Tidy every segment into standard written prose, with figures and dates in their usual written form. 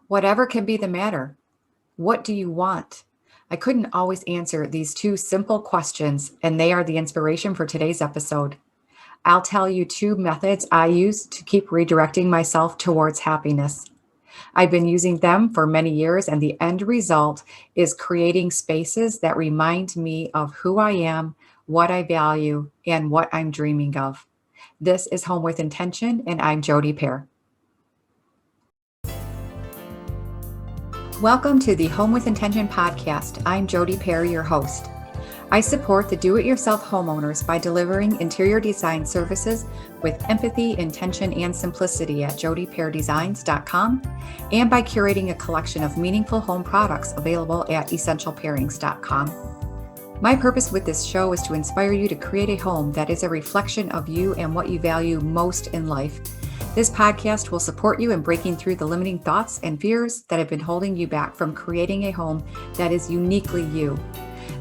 Whatever can be the matter. What do you want? I couldn't always answer these two simple questions, and they are the inspiration for today's episode. I'll tell you two methods I use to keep redirecting myself towards happiness. I've been using them for many years, and the end result is creating spaces that remind me of who I am, what I value, and what I'm dreaming of. This is Home with Intention, and I'm Jody Pear. Welcome to the Home with Intention podcast. I'm Jody Pear, your host. I support the do-it-yourself homeowners by delivering interior design services with empathy, intention, and simplicity at jodypeardesigns.com and by curating a collection of meaningful home products available at essentialpairings.com. My purpose with this show is to inspire you to create a home that is a reflection of you and what you value most in life. This podcast will support you in breaking through the limiting thoughts and fears that have been holding you back from creating a home that is uniquely you.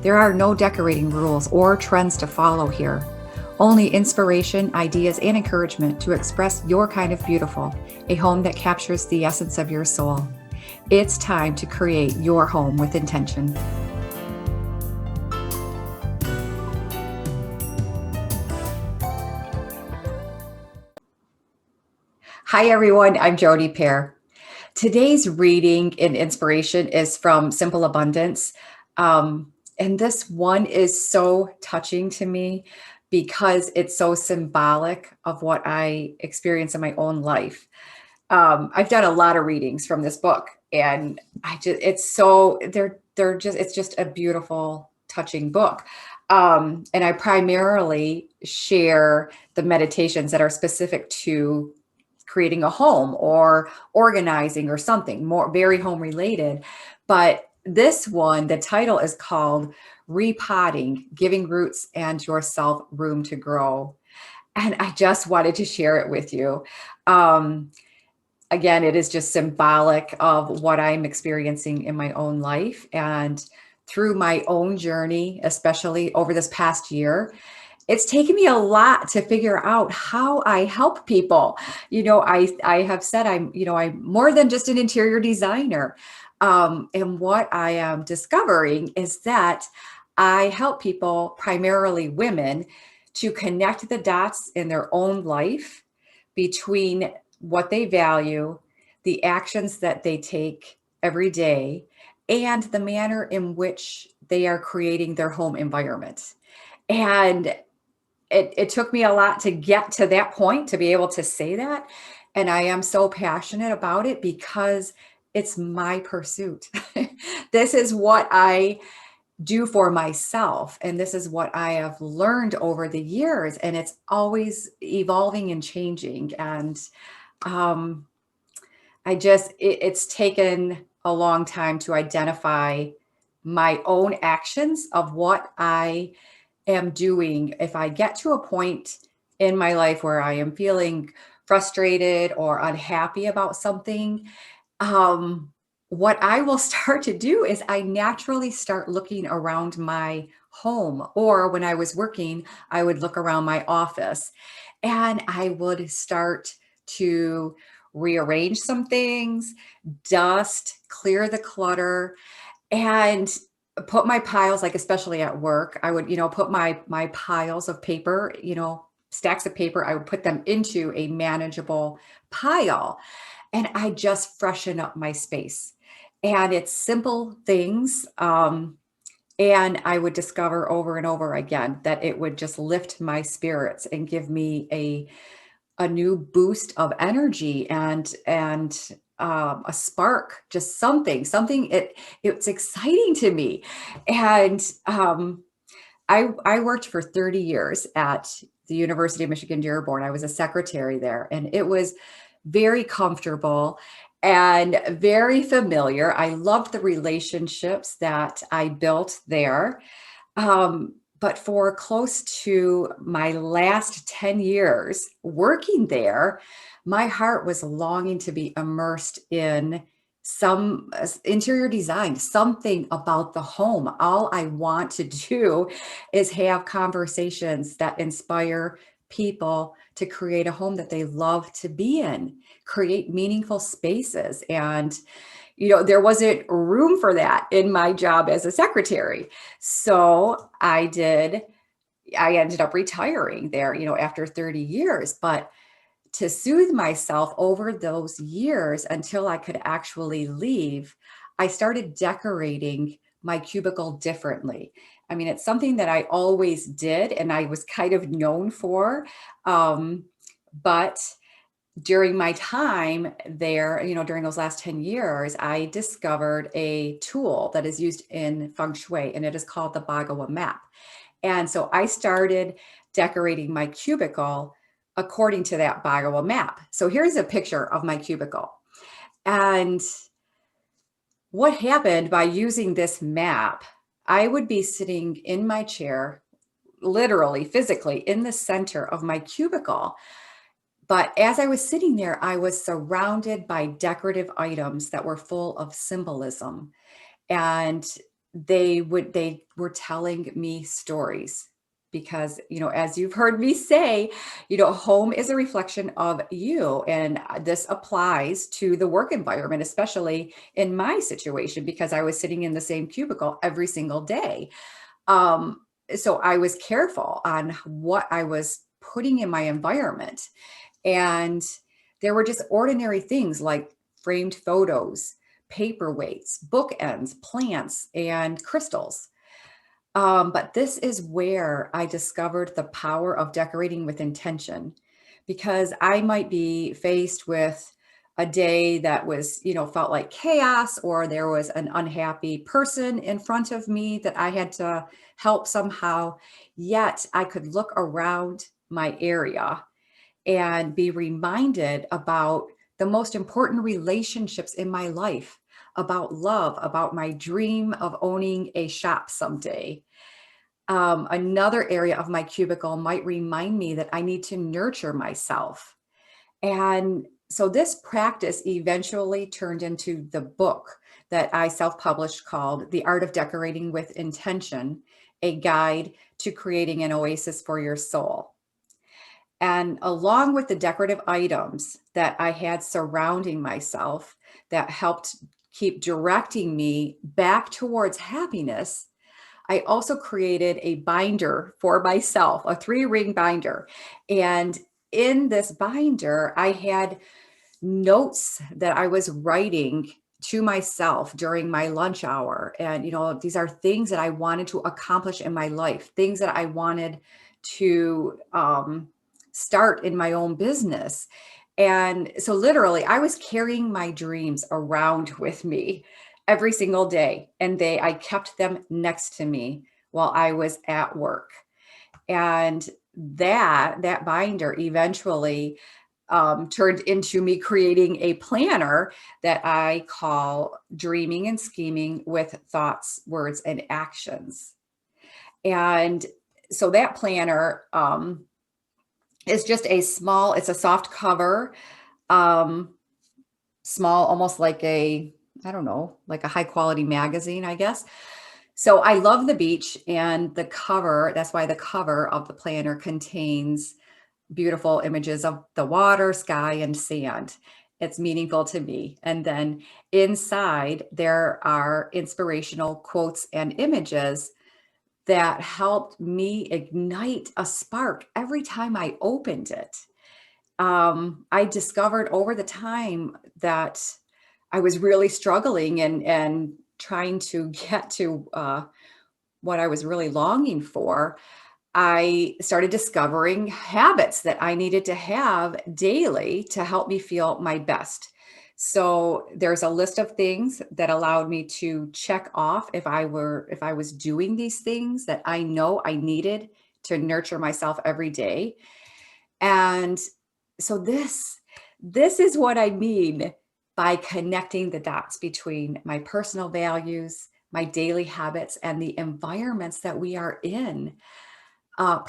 There are no decorating rules or trends to follow here. Only inspiration, ideas, and encouragement to express your kind of beautiful, a home that captures the essence of your soul. It's time to create your home with intention. Hi, everyone. I'm Jody Pear. Today's reading and inspiration is from Simple Abundance. And this one is so touching to me because it's so symbolic of what I experience in my own life. I've done a lot of readings from this book, and it's just a beautiful, touching book. And I primarily share the meditations that are specific to creating a home or organizing or something more very home related. But this one, the title is called Repotting, Giving Roots and Yourself Room to Grow. And I just wanted to share it with you. Again, it is just symbolic of what I'm experiencing in my own life and through my own journey, especially over this past year. It's taken me a lot to figure out how I help people. I have said I'm more than just an interior designer. And what I am discovering is that I help people, primarily women, to connect the dots in their own life between what they value, the actions that they take every day, and the manner in which they are creating their home environment. And it took me a lot to get to that point to be able to say that. And I am so passionate about it because it's my pursuit. This is what I do for myself. And this is what I have learned over the years. And it's always evolving and changing. And it's taken a long time to identify my own actions of what I am doing. If I get to a point in my life where I am feeling frustrated or unhappy about something, what I will start to do is I naturally start looking around my home, or when I was working, I would look around my office and I would start to rearrange some things, dust, clear the clutter, and put my piles, like especially at work, I would, put my piles of paper, stacks of paper, I would put them into a manageable pile, and I just freshen up my space. And it's simple things. And I would discover over and over again that it would just lift my spirits and give me a new boost of energy and a spark, just something. It's exciting to me. And I worked for 30 years at the University of Michigan Dearborn. I was a secretary there, and it was very comfortable and very familiar. I loved the relationships that I built there. But for close to my last 10 years working there, my heart was longing to be immersed in some interior design, something about the home. All I want to do is have conversations that inspire people to create a home that they love to be in, create meaningful spaces. And, there wasn't room for that in my job as a secretary. So I ended up retiring there, after 30 years. But to soothe myself over those years until I could actually leave, I started decorating my cubicle differently. I mean, it's something that I always did and I was kind of known for. But during my time there, during those last 10 years, I discovered a tool that is used in feng shui, and it is called the Bhagawa map. And so I started decorating my cubicle according to that Bhagawa map. So here's a picture of my cubicle. And what happened by using this map, I would be sitting in my chair, literally, physically in the center of my cubicle. But as I was sitting there, I was surrounded by decorative items that were full of symbolism. And they were telling me stories because, as you've heard me say, home is a reflection of you. And this applies to the work environment, especially in my situation, because I was sitting in the same cubicle every single day. So I was careful on what I was putting in my environment. And there were just ordinary things like framed photos, paperweights, bookends, plants, and crystals. But this is where I discovered the power of decorating with intention, because I might be faced with a day that was, felt like chaos, or there was an unhappy person in front of me that I had to help somehow. Yet I could look around my area and be reminded about the most important relationships in my life, about love, about my dream of owning a shop someday. Another area of my cubicle might remind me that I need to nurture myself. And so this practice eventually turned into the book that I self-published called The Art of Decorating with Intention, a guide to creating an oasis for your soul. And along with the decorative items that I had surrounding myself that helped keep directing me back towards happiness, I also created a binder for myself, a 3-ring binder. And in this binder, I had notes that I was writing to myself during my lunch hour. And, these are things that I wanted to accomplish in my life, things that I wanted to start in my own business. And so literally I was carrying my dreams around with me every single day. And I kept them next to me while I was at work. And that binder eventually turned into me creating a planner that I call Dreaming and Scheming with Thoughts, Words, and Actions. And so that planner is just it's a soft cover, small, almost like I don't know, like a high quality magazine, I guess. So I love the beach, and that's why the cover of the planner contains beautiful images of the water, sky, and sand. It's meaningful to me. And then inside there are inspirational quotes and images that helped me ignite a spark every time I opened it. I discovered over the time that I was really struggling and trying to get to what I was really longing for. I started discovering habits that I needed to have daily to help me feel my best. So there's a list of things that allowed me to check off if I was doing these things that I know I needed to nurture myself every day. And so this is what I mean by connecting the dots between my personal values, my daily habits, and the environments that we are in. I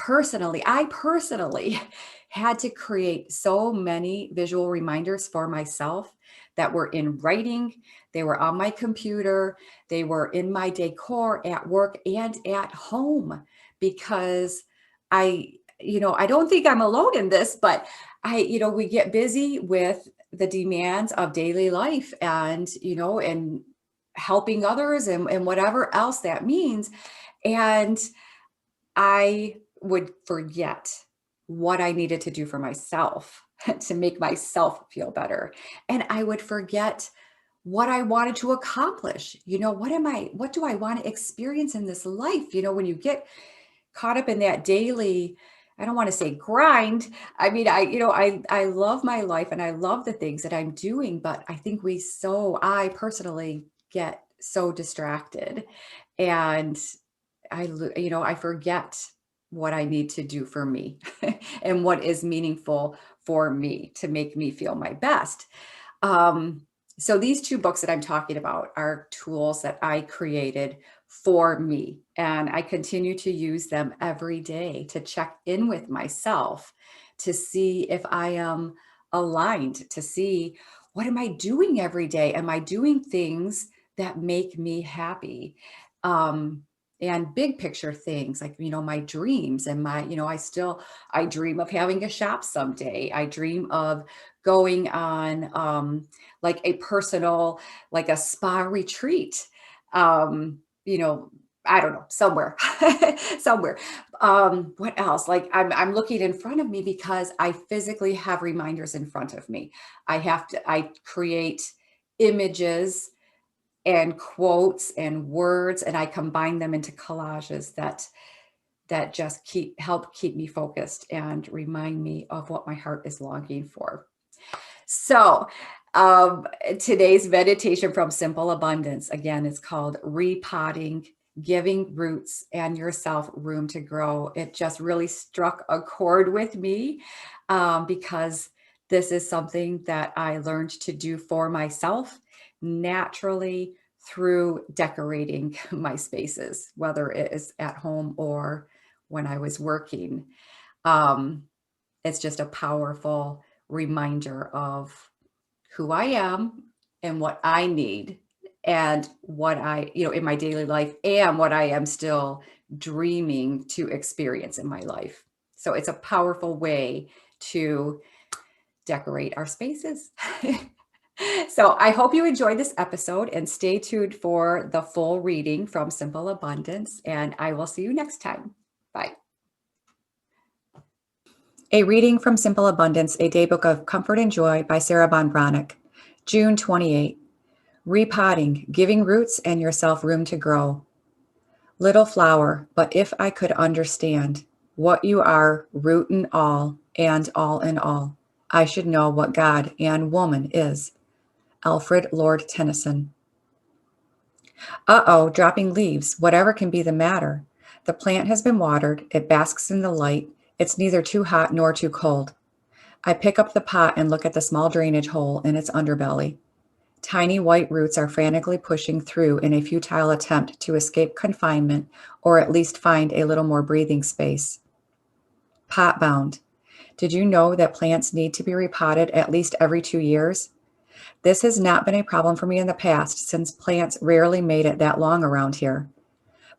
personally had to create so many visual reminders for myself that were in writing, they were on my computer, they were in my decor at work and at home, because I I don't think I'm alone in this, but we get busy with the demands of daily life and helping others and whatever else that means. And I would forget what I needed to do for myself to make myself feel better. And I would forget what I wanted to accomplish. What do I want to experience in this life? When you get caught up in that daily, I don't want to say grind. I mean, I love my life and I love the things that I'm doing, but I think I personally get so distracted, and I forget what I need to do for me and what is meaningful for me to make me feel my best. So these two books that I'm talking about are tools that I created for me, and I continue to use them every day to check in with myself, to see if I am aligned, to see what am I doing every day? Am I doing things that make me happy? And big picture things like, my dreams and I dream of having a shop someday. I dream of going on like a personal, like a spa retreat. Um, you know, I don't know, somewhere, somewhere. What else? Like I'm looking in front of me because I physically have reminders in front of me. I create images and quotes and words, and I combine them into collages that just help keep me focused and remind me of what my heart is longing for. So, today's meditation from Simple Abundance, again, it's called Repotting, Giving Roots and Yourself Room to Grow. It just really struck a chord with me because this is something that I learned to do for myself naturally through decorating my spaces, whether it is at home or when I was working. It's just a powerful reminder of who I am and what I need and what in my daily life, and what I am still dreaming to experience in my life. So it's a powerful way to decorate our spaces. So I hope you enjoyed this episode, and stay tuned for the full reading from Simple Abundance, and I will see you next time. Bye. A reading from Simple Abundance, a daybook of comfort and joy by Sarah Von Bronick, June 28. Repotting, giving roots and yourself room to grow. Little flower, but if I could understand what you are, root and all in all, I should know what God and woman is. Alfred Lord Tennyson. Uh-oh, dropping leaves, whatever can be the matter. The plant has been watered, it basks in the light, it's neither too hot nor too cold. I pick up the pot and look at the small drainage hole in its underbelly. Tiny white roots are frantically pushing through in a futile attempt to escape confinement or at least find a little more breathing space. Pot bound. Did you know that plants need to be repotted at least every 2 years? This has not been a problem for me in the past, since plants rarely made it that long around here.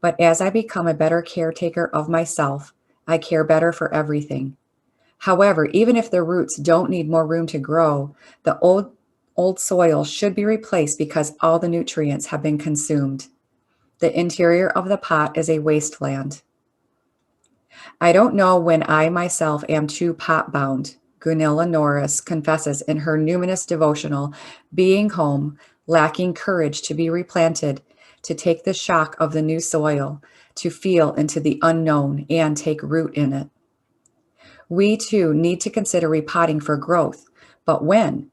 But as I become a better caretaker of myself, I care better for everything. However, even if the roots don't need more room to grow, the old soil should be replaced because all the nutrients have been consumed. The interior of the pot is a wasteland. I don't know when I myself am too pot-bound, Gunilla Norris confesses in her numinous devotional, Being Home, Lacking Courage to be Replanted, to take the shock of the new soil, to feel into the unknown and take root in it. We too need to consider repotting for growth, but when?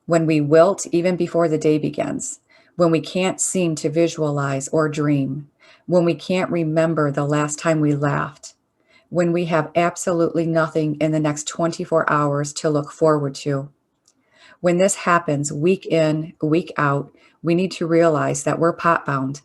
When we wilt even before the day begins, when we can't seem to visualize or dream, when we can't remember the last time we laughed, when we have absolutely nothing in the next 24 hours to look forward to. When this happens week in, week out, we need to realize that we're pot-bound.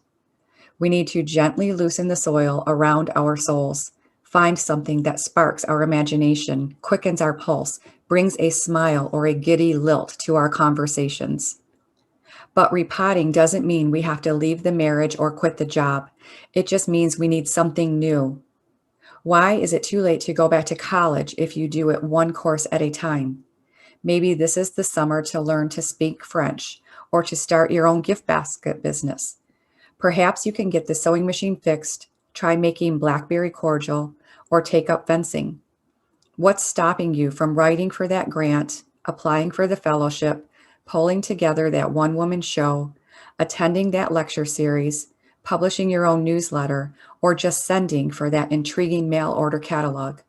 We need to gently loosen the soil around our souls, find something that sparks our imagination, quickens our pulse, brings a smile or a giddy lilt to our conversations. But repotting doesn't mean we have to leave the marriage or quit the job. It just means we need something new. Why is it too late to go back to college if you do it one course at a time? Maybe this is the summer to learn to speak French or to start your own gift basket business. Perhaps you can get the sewing machine fixed, try making blackberry cordial, or take up fencing. What's stopping you from writing for that grant, applying for the fellowship, pulling together that one-woman show, attending that lecture series, publishing your own newsletter, or just sending for that intriguing mail order catalog?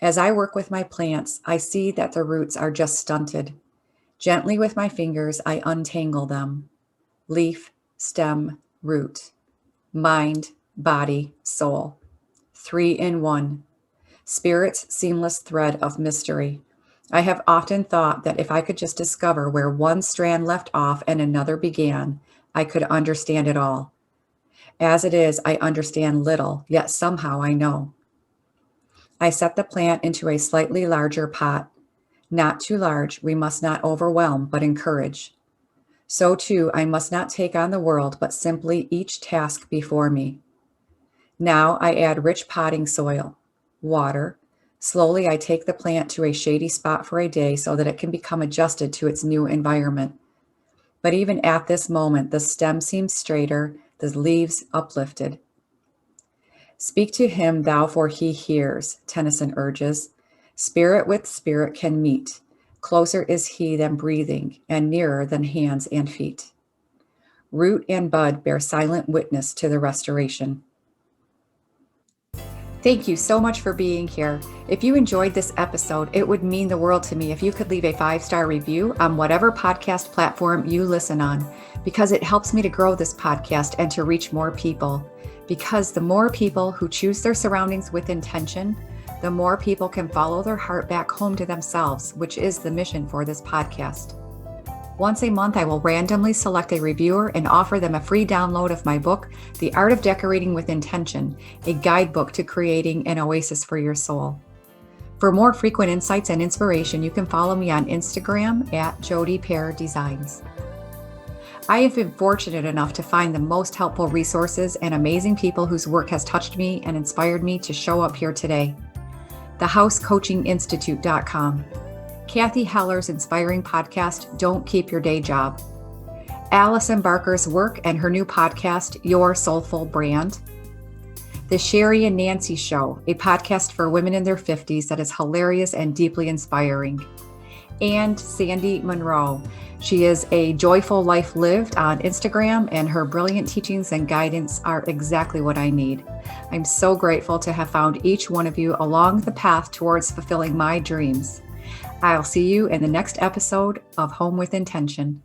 As I work with my plants, I see that the roots are just stunted. Gently with my fingers, I untangle them. Leaf, stem, root. Mind, body, soul. 3 in 1. Spirit's seamless thread of mystery. I have often thought that if I could just discover where one strand left off and another began, I could understand it all. As it is, I understand little, yet somehow I know. I set the plant into a slightly larger pot. Not too large, we must not overwhelm, but encourage. So too, I must not take on the world, but simply each task before me. Now I add rich potting soil, water. Slowly I take the plant to a shady spot for a day so that it can become adjusted to its new environment. But even at this moment, the stem seems straighter, the leaves uplifted. Speak to him, thou, for he hears, Tennyson urges. Spirit with spirit can meet. Closer is he than breathing, and nearer than hands and feet. Root and bud bear silent witness to the restoration. Thank you so much for being here. If you enjoyed this episode, it would mean the world to me if you could leave a 5-star review on whatever podcast platform you listen on, because it helps me to grow this podcast and to reach more people. Because the more people who choose their surroundings with intention, the more people can follow their heart back home to themselves, which is the mission for this podcast. Once a month, I will randomly select a reviewer and offer them a free download of my book, The Art of Decorating with Intention, a guidebook to creating an oasis for your soul. For more frequent insights and inspiration, you can follow me on Instagram at Jody Pear Designs. I have been fortunate enough to find the most helpful resources and amazing people whose work has touched me and inspired me to show up here today. TheHouseCoachingInstitute.com. Cathy Heller's inspiring podcast, Don't Keep Your Day Job. Alison Barker's work and her new podcast, Your Soulful Brand. The Sheri Nancy Show, a podcast for women in their 50s that is hilarious and deeply inspiring. And Sandy Monroe. She is a joyful life lived on Instagram, and her brilliant teachings and guidance are exactly what I need. I'm so grateful to have found each one of you along the path towards fulfilling my dreams. I'll see you in the next episode of Home with Intention.